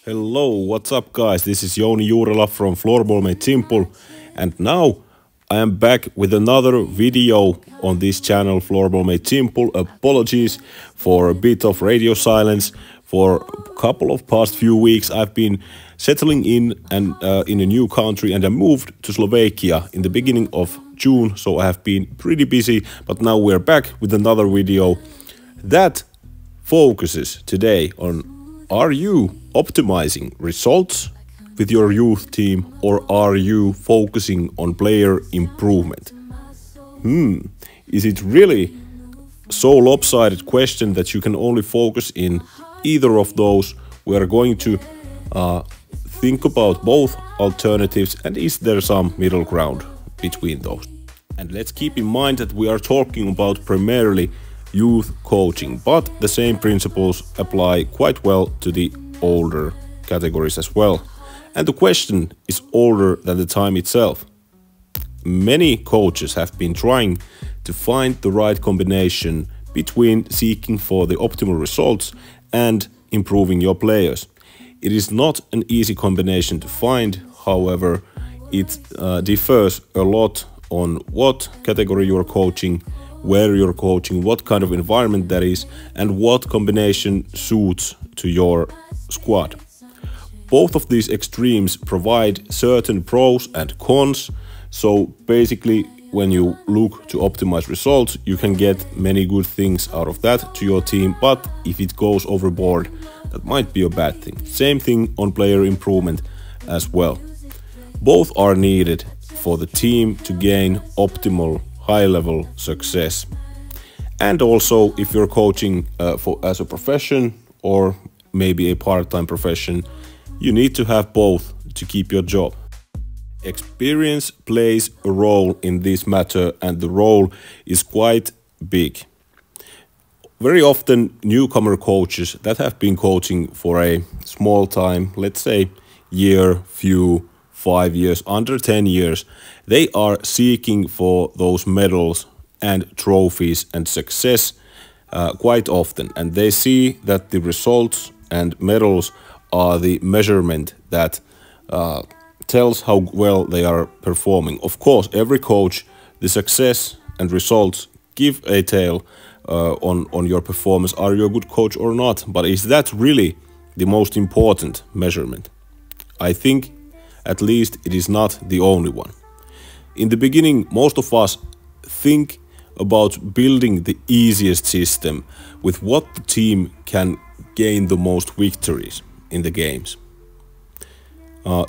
Hello, what's up guys? This is Jouni Juurela from Floorball Made Simple, and now I am back with another video on this channel, Floorball Made Simple. Apologies for a bit of radio silence. For a couple of past few weeks I've been settling in and in a new country, and I moved to Slovakia in the beginning of June, so I have been pretty busy, but now we're back with another video that focuses today on: are you optimizing results with your youth team, or are you focusing on player improvement? Is it really so lopsided question that you can only focus in either of those? We are going to think about both alternatives, and is there some middle ground between those? And let's keep in mind that we are talking about primarily youth coaching, but the same principles apply quite well to the older categories as well. And the question is older than the time itself. Many coaches have been trying to find the right combination between seeking for the optimal results and improving your players. It is not an easy combination to find, however, it differs a lot on what category you're coaching, where you're coaching, what kind of environment that is, and what combination suits to your squad. Both of these extremes provide certain pros and cons, so basically when you look to optimize results, you can get many good things out of that to your team, but if it goes overboard, that might be a bad thing. Same thing on player improvement as well. Both are needed for the team to gain optimal high-level success. And also, if you're coaching as a profession or maybe a part-time profession, you need to have both to keep your job. Experience plays a role in this matter, and the role is quite big. Very often newcomer coaches that have been coaching for a small time, let's say year, few, 5 years, under 10 years, they are seeking for those medals and trophies and success quite often, and they see that the results and medals are the measurement that tells how well they are performing. Of course, every coach, the success and results give a tale on your performance. Are you a good coach or not? But is that really the most important measurement? I think at least it is not the only one. In the beginning, most of us think about building the easiest system with what the team can gain the most victories in the games.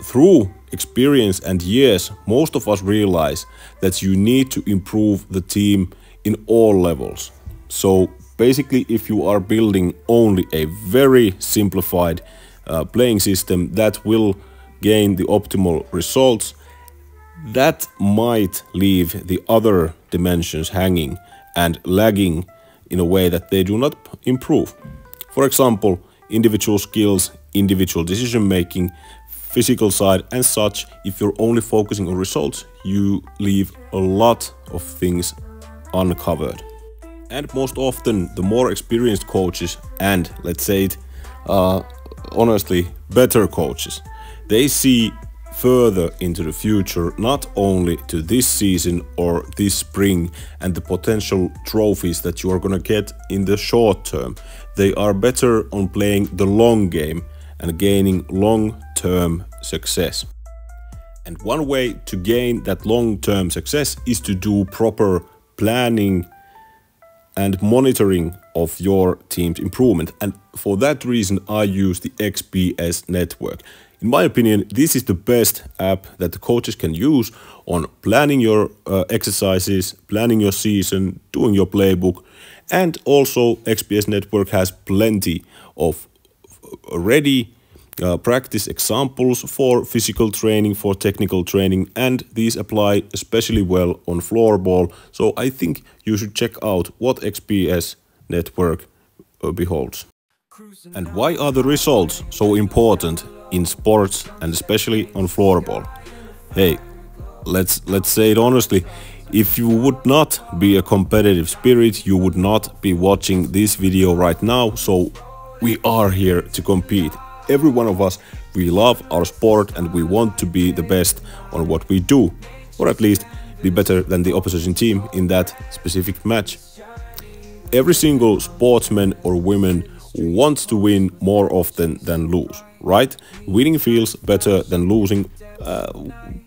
Through experience and years, most of us realize that you need to improve the team in all levels. So basically, if you are building only a very simplified playing system that will gain the optimal results, that might leave the other dimensions hanging and lagging in a way that they do not improve. For example, individual skills, individual decision making, physical side and such. If you're only focusing on results, you leave a lot of things uncovered. And most often the more experienced coaches, and let's say it honestly, better coaches, they see further into the future, not only to this season or this spring and the potential trophies that you are gonna get in the short term. They are better on playing the long game and gaining long-term success. And one way to gain that long-term success is to do proper planning and monitoring of your team's improvement. And for that reason, I use the XPS network. In my opinion, this is the best app that the coaches can use on planning your exercises, planning your season, doing your playbook. And also XPS network has plenty of ready practice examples for physical training, for technical training, and these apply especially well on floorball. So I think you should check out what XPS network beholds. And why are the results so important in sports and especially on floorball? Hey, let's say it honestly. If you would not be a competitive spirit, you would not be watching this video right now. So we are here to compete. every one of us, we love our sport and we want to be the best on what we do, or at least be better than the opposition team in that specific match. Every single sportsman or woman wants to win more often than lose, right? Winning feels better than losing,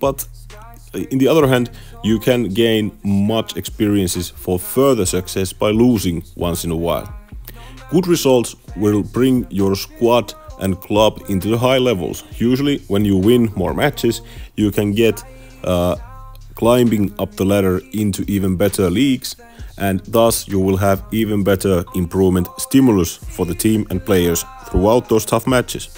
but in the other hand, you can gain much experiences for further success by losing once in a while. Good results will bring your squad and club into the high levels. Usually when you win more matches, you can get climbing up the ladder into even better leagues, and thus you will have even better improvement stimulus for the team and players throughout those tough matches.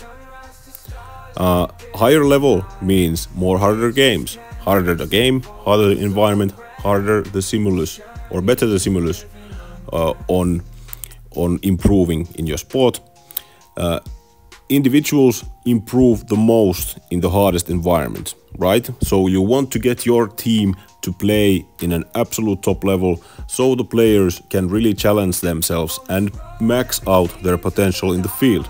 Higher level means more harder games. Harder the game, harder the environment, harder the stimulus, or better the stimulus on improving in your sport. Individuals improve the most in the hardest environment, right? So you want to get your team to play in an absolute top level so the players can really challenge themselves and max out their potential in the field.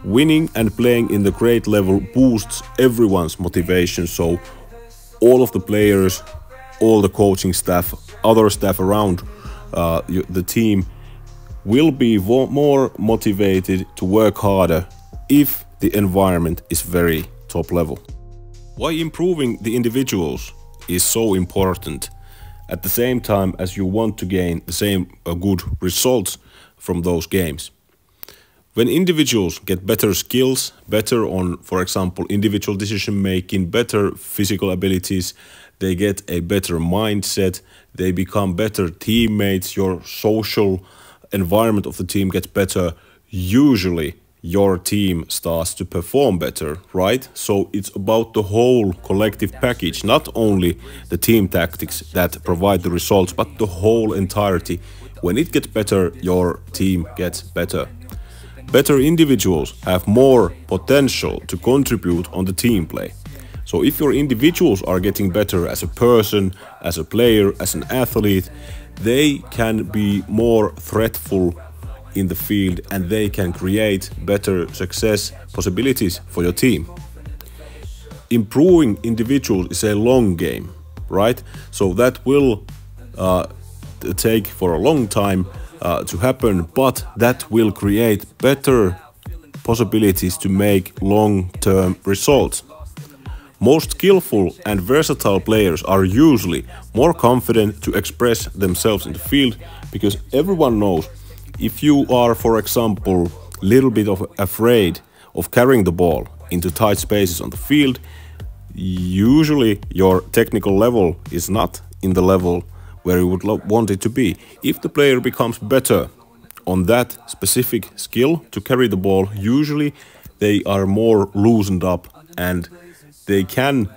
Winning and playing in the great level boosts everyone's motivation, so all of the players, all the coaching staff, other staff around the team will be more motivated to work harder if the environment is very top level. Why improving the individuals is so important at the same time as you want to gain the same good results from those games. When individuals get better skills, better on, for example, individual decision making, better physical abilities, they get a better mindset, they become better teammates, your social environment of the team gets better, usually your team starts to perform better, right? So it's about the whole collective package, not only the team tactics that provide the results, but the whole entirety. When it gets better, your team gets better. Better individuals have more potential to contribute on the team play. So if your individuals are getting better as a person, as a player, as an athlete, they can be more threatful in the field and they can create better success possibilities for your team. Improving individuals is a long game, right? So that will take for a long time to happen, but that will create better possibilities to make long-term results. Most skillful and versatile players are usually more confident to express themselves in the field, because everyone knows if you are, for example, a little bit afraid of carrying the ball into tight spaces on the field, usually your technical level is not in the level where you would want it to be. If the player becomes better on that specific skill to carry the ball, usually they are more loosened up and they can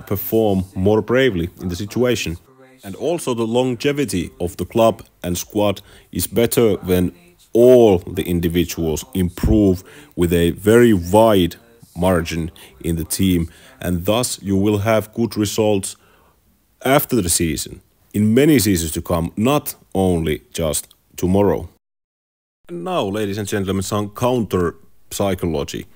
perform more bravely in the situation. And also the longevity of the club and squad is better when all the individuals improve with a very wide margin in the team, and thus you will have good results after the season, in many seasons to come, not only just tomorrow. And now, ladies and gentlemen, some counter psychology.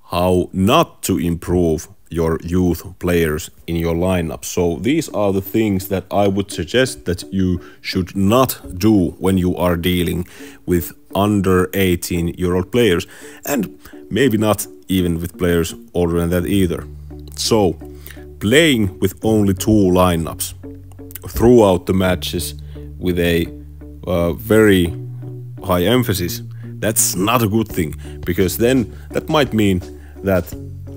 How not to improve your youth players in your lineup. So these are the things that I would suggest that you should not do when you are dealing with under 18-year-old players, and maybe not even with players older than that either. So playing with only 2 lineups throughout the matches with a very high emphasis, that's not a good thing, because then that might mean that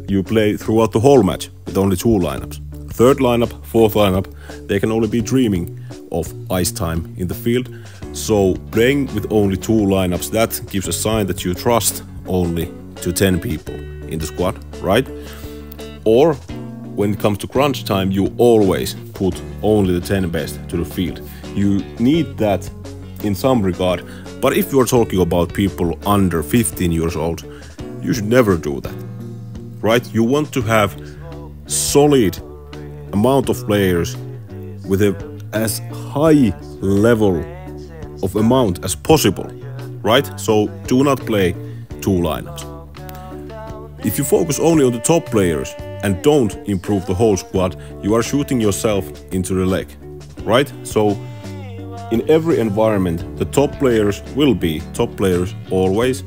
you play throughout the whole match with only 2 lineups. 3rd lineup, 4th lineup, they can only be dreaming of ice time in the field. So playing with only 2 lineups, that gives a sign that you trust only to 10 people in the squad, right? Or when it comes to crunch time, you always put only the 10 best to the field. You need that in some regard, but if you are talking about people under 15 years old, you should never do that. Right? You want to have solid amount of players with as high level of amount as possible, right? So do not play two lineups. If you focus only on the top players and don't improve the whole squad, you are shooting yourself into the leg, right? So in every environment, the top players will be top players always,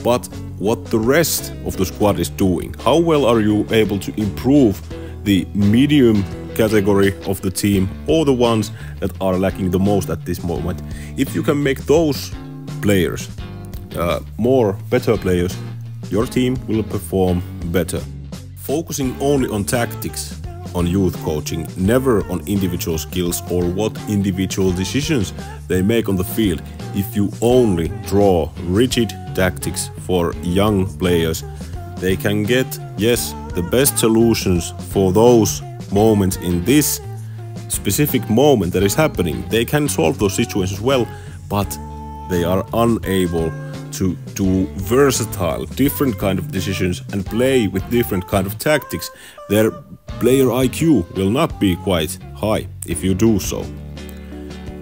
but what the rest of the squad is doing, how well are you able to improve the medium category of the team or the ones that are lacking the most at this moment? If you can make those players better players, your team will perform better. Focusing only on tactics on youth coaching, never on individual skills or what individual decisions they make on the field. If you only draw rigid tactics for young players, they can get, yes, the best solutions for those moments in this specific moment that is happening. They can solve those situations well, but they are unable to do versatile, different kind of decisions and play with different kind of tactics. Their player IQ will not be quite high if you do so.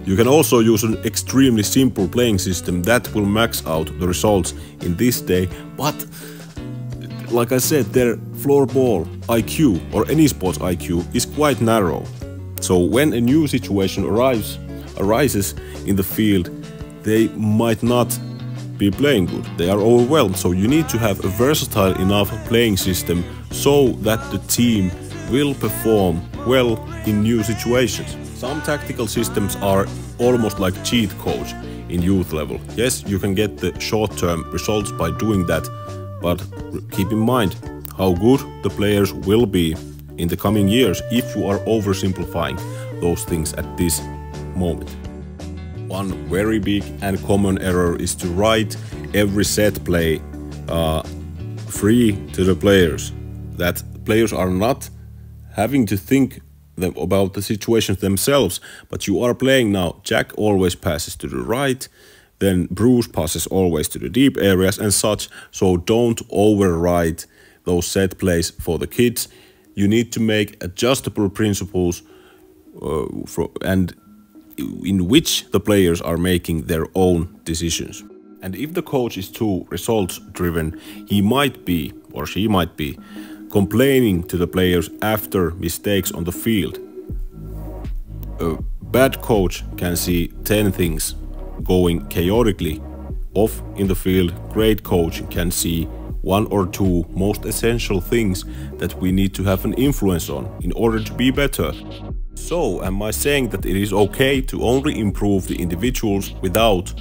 You can also use an extremely simple playing system that will max out the results in this day, but like I said, their floorball IQ or any sports IQ is quite narrow. So when a new situation arises in the field, they might not be playing good. They are overwhelmed. So you need to have a versatile enough playing system so that the team will perform well in new situations. Some tactical systems are almost like cheat codes in youth level. Yes, you can get the short-term results by doing that, but keep in mind how good the players will be in the coming years if you are oversimplifying those things at this moment. One very big and common error is to write every set play free to the players. That players are not having to think about the situations themselves, but you are playing now. Jack always passes to the right, then Bruce passes always to the deep areas and such. So don't overwrite those set plays for the kids. You need to make adjustable principles and in which the players are making their own decisions. And if the coach is too results driven, he might be or she might be complaining to the players after mistakes on the field. A bad coach can see 10 things going chaotically off in the field. Great coach can see one or two most essential things that we need to have an influence on in order to be better. So, am I saying that it is okay to only improve the individuals without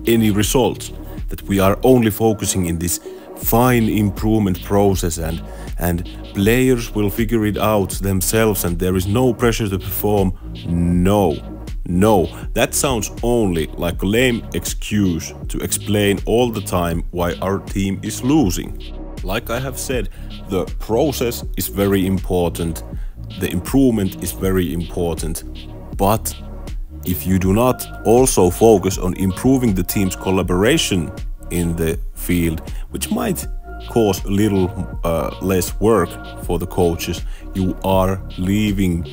any results? That we are only focusing in this fine improvement process and players will figure it out themselves and there is no pressure to perform? No, that sounds only like a lame excuse to explain all the time why our team is losing. Like I have said, the process is very important. The improvement is very important, but if you do not also focus on improving the team's collaboration in the field, which might cause a little less work for the coaches, you are leaving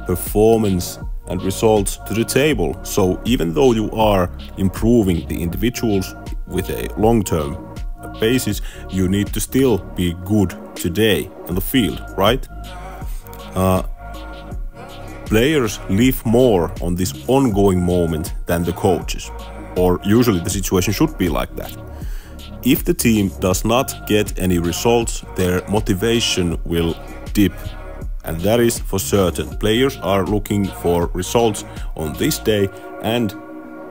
performance and results to the table. So even though you are improving the individuals with a long-term basis, you need to still be good today in the field, right? Players live more on this ongoing moment than the coaches, or usually the situation should be like that. If the team does not get any results, their motivation will dip, and that is for certain. Players are looking for results on this day, and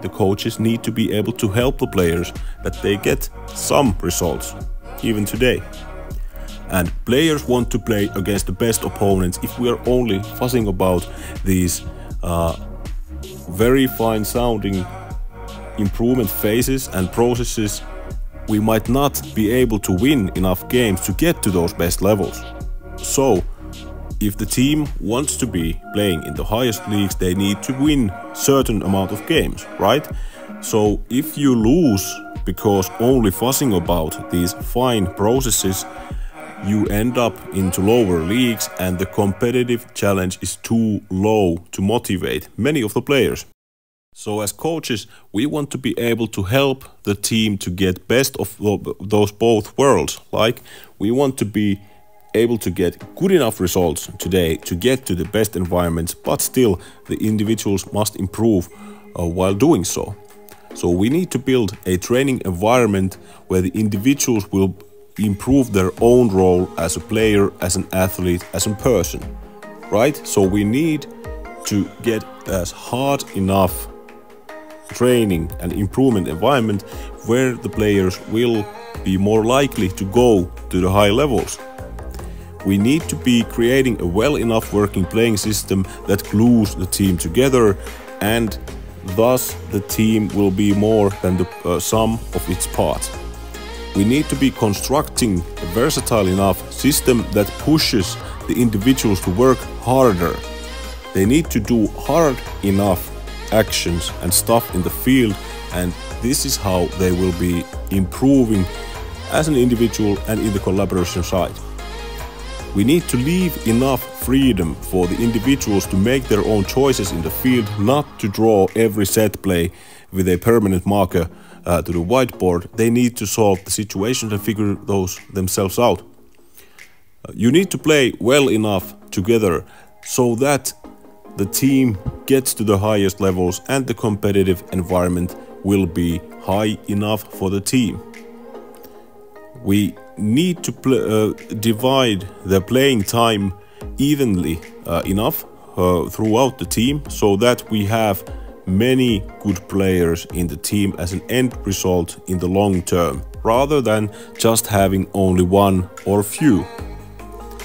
the coaches need to be able to help the players that they get some results, even today. And players want to play against the best opponents. If we are only fussing about these very fine sounding improvement phases and processes, we might not be able to win enough games to get to those best levels. So, if the team wants to be playing in the highest leagues, they need to win certain amount of games, right? So if you lose because only fussing about these fine processes, you end up into lower leagues and the competitive challenge is too low to motivate many of the players. So as coaches, we want to be able to help the team to get best of those both worlds. Like, we want to be able to get good enough results today to get to the best environments, but still the individuals must improve while doing so. So we need to build a training environment where the individuals will improve their own role as a player, as an athlete, as a person, right? So we need to get as hard enough training and improvement environment where the players will be more likely to go to the high levels. We need to be creating a well enough working playing system that glues the team together, and thus the team will be more than the sum of its parts. We need to be constructing a versatile enough system that pushes the individuals to work harder. They need to do hard enough actions and stuff in the field, and this is how they will be improving as an individual and in the collaboration side. We need to leave enough freedom for the individuals to make their own choices in the field, not to draw every set play with a permanent marker to the whiteboard. They need to solve the situations and figure those themselves out. You need to play well enough together so that the team gets to the highest levels and the competitive environment will be high enough for the team. We need to divide the playing time evenly enough throughout the team so that we have many good players in the team as an end result in the long term, rather than just having only one or few.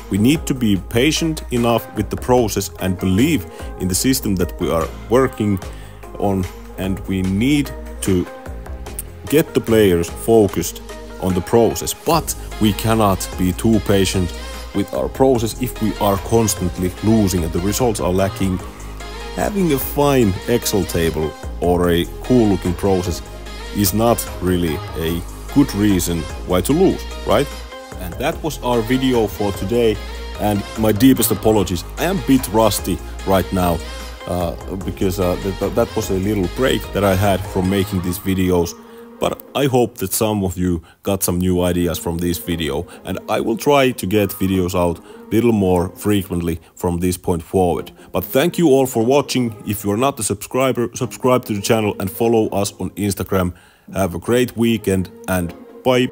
We need to be patient enough with the process and believe in the system that we are working on, and we need to get the players focused on the process, but we cannot be too patient with our process if we are constantly losing and the results are lacking. Having a fine Excel table or a cool looking process is not really a good reason why to lose, right? And that was our video for today, and my deepest apologies. I am a bit rusty right now because that was a little break that I had from making these videos. But I hope that some of you got some new ideas from this video, and I will try to get videos out a little more frequently from this point forward. But thank you all for watching. If you are not a subscriber, subscribe to the channel and follow us on Instagram. Have a great weekend and bye.